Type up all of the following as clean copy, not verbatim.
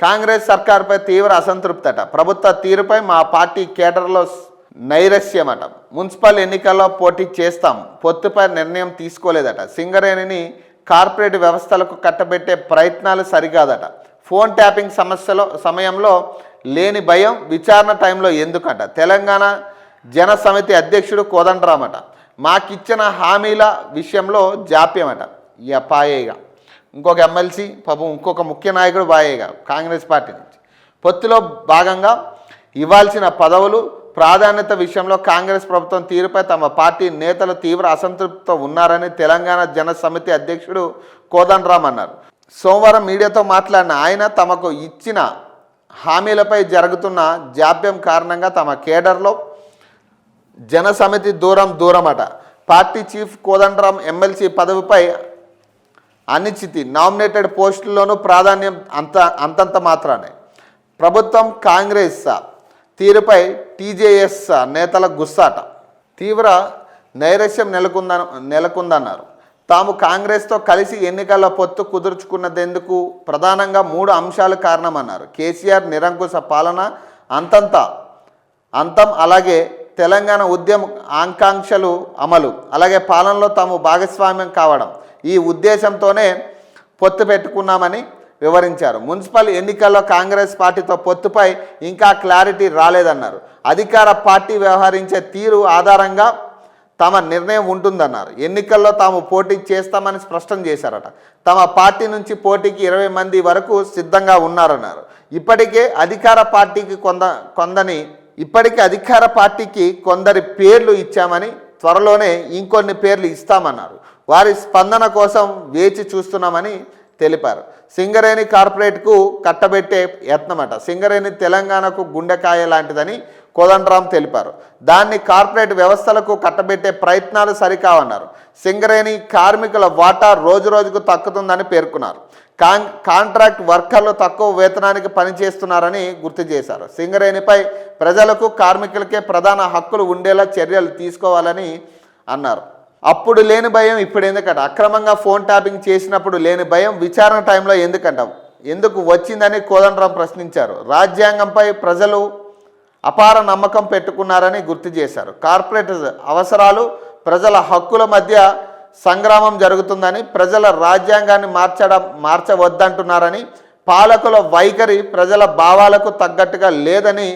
కాంగ్రెస్ సర్కార్పై తీవ్ర అసంతృప్తట. ప్రభుత్వ తీరుపై మా పార్టీ కేడర్లో నైరస్యమట. మున్సిపల్ ఎన్నికల్లో పోటీ చేస్తాం, పొత్తుపై నిర్ణయం తీసుకోలేదట. సింగరేణిని కార్పొరేట్ వ్యవస్థలకు కట్టబెట్టే ప్రయత్నాలు సరికాదట. ఫోన్ ట్యాపింగ్ సమయంలో లేని భయం విచారణ టైంలో ఎందుకట. తెలంగాణ జన సమితి అధ్యక్షుడు కోదండరామట. మాకిచ్చిన హామీల విషయంలో జాప్యమట. ఇక పాయేగా ఇంకొక ఎమ్మెల్సీ పాపం ఇంకొక ముఖ్య నాయకుడు బాయేగా కాంగ్రెస్ పార్టీ నుంచి పొత్తులో భాగంగా ఇవ్వాల్సిన పదవులు ప్రాధాన్యత విషయంలో కాంగ్రెస్ ప్రభుత్వం తీరుపై తమ పార్టీ నేతలు తీవ్ర అసంతృప్తితో ఉన్నారని తెలంగాణ జన సమితి అధ్యక్షుడు కోదండరామ్ అన్నారు. సోమవారం మీడియాతో మాట్లాడిన ఆయన తమకు ఇచ్చిన హామీలపై జరుగుతున్న జాప్యం కారణంగా తమ కేడర్లో జన సమితి దూరమట. పార్టీ చీఫ్ కోదండరామ్ ఎమ్మెల్సీ పదవిపై అనిశ్చితి, నామినేటెడ్ పోస్టుల్లోనూ ప్రాధాన్యం అంతంత మాత్రానే. ప్రభుత్వం కాంగ్రెస్ తీరుపై టీజేఎస్ నేతల గుస్సాట. తీవ్ర నైరస్యం నెలకొందన్నారు. తాము కాంగ్రెస్తో కలిసి ఎన్నికల పొత్తు కుదుర్చుకున్నదెందుకు ప్రధానంగా 3 అంశాలు కారణమన్నారు. కేసీఆర్ నిరంకుశ పాలన అంతం, అలాగే తెలంగాణ ఉద్యమ ఆకాంక్షలు అమలు, అలాగే పాలనలో తాము భాగస్వామ్యం కావడం. ఈ ఉద్దేశంతోనే పొత్తు పెట్టుకున్నామని వివరించారు. మున్సిపల్ ఎన్నికల్లో కాంగ్రెస్ పార్టీతో పొత్తుపై ఇంకా క్లారిటీ రాలేదన్నారు. అధికార పార్టీ వ్యవహరించే తీరు ఆధారంగా తమ నిర్ణయం ఉంటుందన్నారు. ఎన్నికల్లో తాము పోటీ చేస్తామని స్పష్టం చేశారట. తమ పార్టీ నుంచి పోటీకి 20 మంది వరకు సిద్ధంగా ఉన్నారన్నారు. ఇప్పటికే అధికార పార్టీకి కొందరి పేర్లు ఇచ్చామని, త్వరలోనే ఇంకొన్ని పేర్లు ఇస్తామన్నారు. వారి స్పందన కోసం వేచి చూస్తున్నామని తెలిపారు. సింగరేణి కార్పొరేట్కు కట్టబెట్టే యత్నమట. సింగరేణి తెలంగాణకు గుండెకాయ లాంటిదని కోదండరామ్ తెలిపారు. దాన్ని కార్పొరేట్ వ్యవస్థలకు కట్టబెట్టే ప్రయత్నాలు సరికావన్నారు. సింగరేణి కార్మికుల వాటా రోజురోజుకు తగ్గుతుందని పేర్కొన్నారు. కాంట్రాక్ట్ వర్కర్లు తక్కువ వేతనానికి పనిచేస్తున్నారని గుర్తు చేశారు. సింగరేణిపై ప్రజలకు కార్మికులకే ప్రధాన హక్కులు ఉండేలా చర్యలు తీసుకోవాలని అన్నారు. అప్పుడు లేని భయం ఇప్పుడు ఎందుకంట. అక్రమంగా ఫోన్ ట్యాపింగ్ చేసినప్పుడు లేని భయం విచారణ టైంలో ఎందుకు వచ్చిందని కోదండరామ్ ప్రశ్నించారు. రాజ్యాంగంపై ప్రజలు అపార నమ్మకం పెట్టుకున్నారని గుర్తు చేశారు. కార్పొరేట్ అవసరాలు ప్రజల హక్కుల మధ్య సంగ్రామం జరుగుతుందని, ప్రజల రాజ్యాంగాన్ని మార్చవద్దంటున్నారని, పాలకుల వైఖరి ప్రజల భావాలకు తగ్గట్టుగా లేదని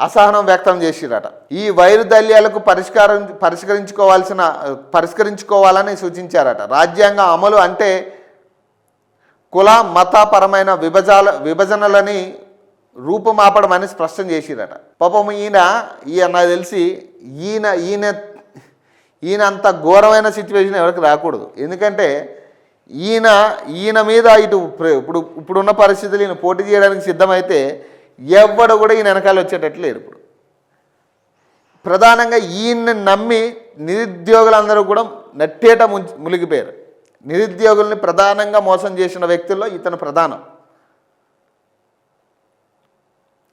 అసహనం వ్యక్తం చేసిరట. ఈ వైరుధ్యాలకు పరిష్కరించుకోవాలని సూచించారట. రాజ్యాంగ అమలు అంటే కుల మతపరమైన విభజనలని రూపుమాపడమని స్పష్టం చేసిరట. పాపం ఈయన నాకు తెలిసి ఈయన అంత ఘోరమైన సిచ్యువేషన్ ఎవరికి రాకూడదు. ఎందుకంటే ఈయన మీద ఇప్పుడున్న పరిస్థితులు ఈయన పోటీ చేయడానికి సిద్ధమైతే ఎవ్వడు కూడా ఈయన వెనకాల వచ్చేటట్లు లేరు. ఇప్పుడు ప్రధానంగా ఈయన్ని నమ్మి నిరుద్యోగులందరూ కూడా నట్టేట మునిగిపోయారు. నిరుద్యోగుల్ని ప్రధానంగా మోసం చేసిన వ్యక్తుల్లో ఇతను ప్రధానం.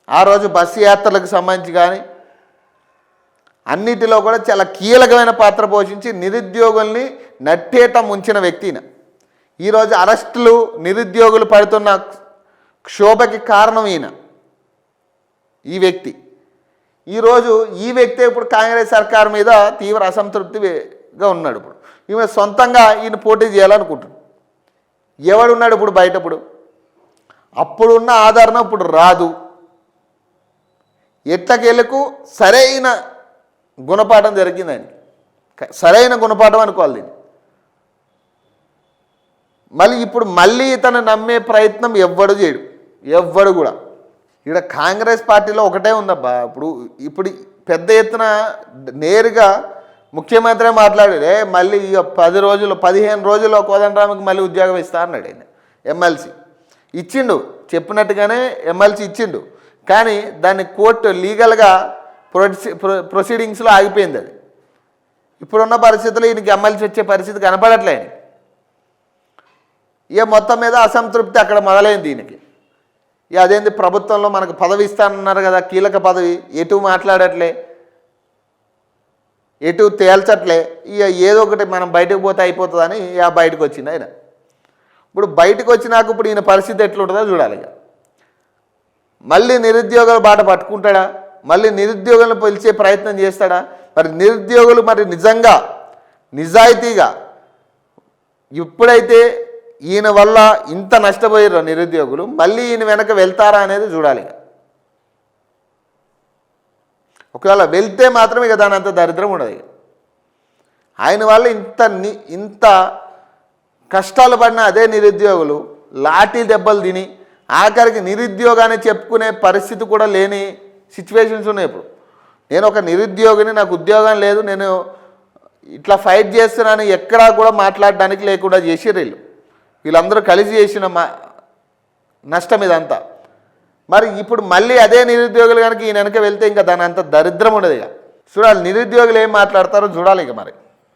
ఆ రోజు బస్సు యాత్రలకు సంబంధించి కానీ అన్నిటిలో కూడా చాలా కీలకమైన పాత్ర పోషించి నిరుద్యోగుల్ని నట్టేట ముంచిన వ్యక్తిన. ఈరోజు అరెస్టులు, నిరుద్యోగులు పడుతున్న క్షోభకి కారణం ఈ వ్యక్తి. ఈరోజు ఈ వ్యక్తి ఇప్పుడు కాంగ్రెస్ సర్కార్ మీద తీవ్ర అసంతృప్తిగా ఉన్నాడు. ఇప్పుడు ఈమె సొంతంగా ఈయన పోటీ చేయాలనుకుంటున్నాడు. ఎవడున్నాడు ఇప్పుడు బయట? అప్పుడున్న ఆదరణ ఇప్పుడు రాదు. ఎట్టకేలకు సరైన గుణపాఠం జరిగిందని, సరైన గుణపాఠం అనుకోవాలి దీన్ని. మళ్ళీ ఇతను నమ్మే ప్రయత్నం ఎవ్వడు చేయడు, ఎవ్వడు కూడా. ఇక్కడ కాంగ్రెస్ పార్టీలో ఒకటే ఉందబ్బా. ఇప్పుడు పెద్ద ఎత్తున నేరుగా ముఖ్యమంత్రి మాట్లాడాడు. మళ్ళీ 10 రోజులు 15 రోజుల్లో కోదండరామ్కి మళ్ళీ ఉద్యోగం ఇస్తా అన్నాడు. ఆయన ఎమ్మెల్సీ ఇచ్చిండు, చెప్పినట్టుగానే ఎమ్మెల్సీ ఇచ్చిండు. కానీ దాన్ని కోర్టు లీగల్గా ప్రొసీడింగ్స్లో ఆగిపోయింది. అది ఇప్పుడున్న పరిస్థితుల్లో ఈయనకి ఎమ్మెల్సీ వచ్చే పరిస్థితి కనపడట్లే. మొత్తం మీద అసంతృప్తి అక్కడ మొదలైంది ఈయనకి. అదేంది ప్రభుత్వంలో మనకు పదవి ఇస్తానన్నారు కదా, కీలక పదవి, ఎటు మాట్లాడట్లే, ఎటు తేల్చట్లే. ఏదో ఒకటి మనం బయటకు పోతే అయిపోతుందని బయటకు వచ్చింది ఆయన. ఇప్పుడు బయటకు వచ్చినాక ఇప్పుడు ఈయన పరిస్థితి ఎట్లుంటుందో చూడాలి. మళ్ళీ నిరుద్యోగుల బాట పట్టుకుంటాడా? మళ్ళీ నిరుద్యోగులను పిలిచే ప్రయత్నం చేస్తాడా? మరి నిరుద్యోగులు మరి నిజంగా నిజాయితీగా ఇప్పుడైతే ఈయన వల్ల ఇంత నష్టపోయారు నిరుద్యోగులు, మళ్ళీ ఈయన వెనక వెళ్తారా అనేది చూడాలి. ఒకవేళ వెళ్తే మాత్రం ఇక దాని అంత దరిద్రం ఉండదు. ఆయన వల్ల ఇంత కష్టాలు పడిన అదే నిరుద్యోగులు లాఠీ దెబ్బలు తిని ఆఖరికి నిరుద్యోగాన్ని చెప్పుకునే పరిస్థితి కూడా లేని సిచ్యువేషన్స్ ఉన్నాయి. ఇప్పుడు నేను ఒక నిరుద్యోగిని, నాకు ఉద్యోగం లేదు, నేను ఇట్లా ఫైట్ చేస్తున్నాను ఎక్కడా కూడా మాట్లాడడానికి లేకుండా చేసిర్రు వీళ్ళందరూ కలిసి చేసిన నష్టం ఇదంతా. మరి ఇప్పుడు మళ్ళీ అదే నిరుద్యోగులు కనుక ఈయన వెనక వెళ్తే ఇంకా దాని అంత దరిద్రం ఉండదు. ఇక చూడాలి నిరుద్యోగులు ఏం మాట్లాడతారో చూడాలి ఇక మరి.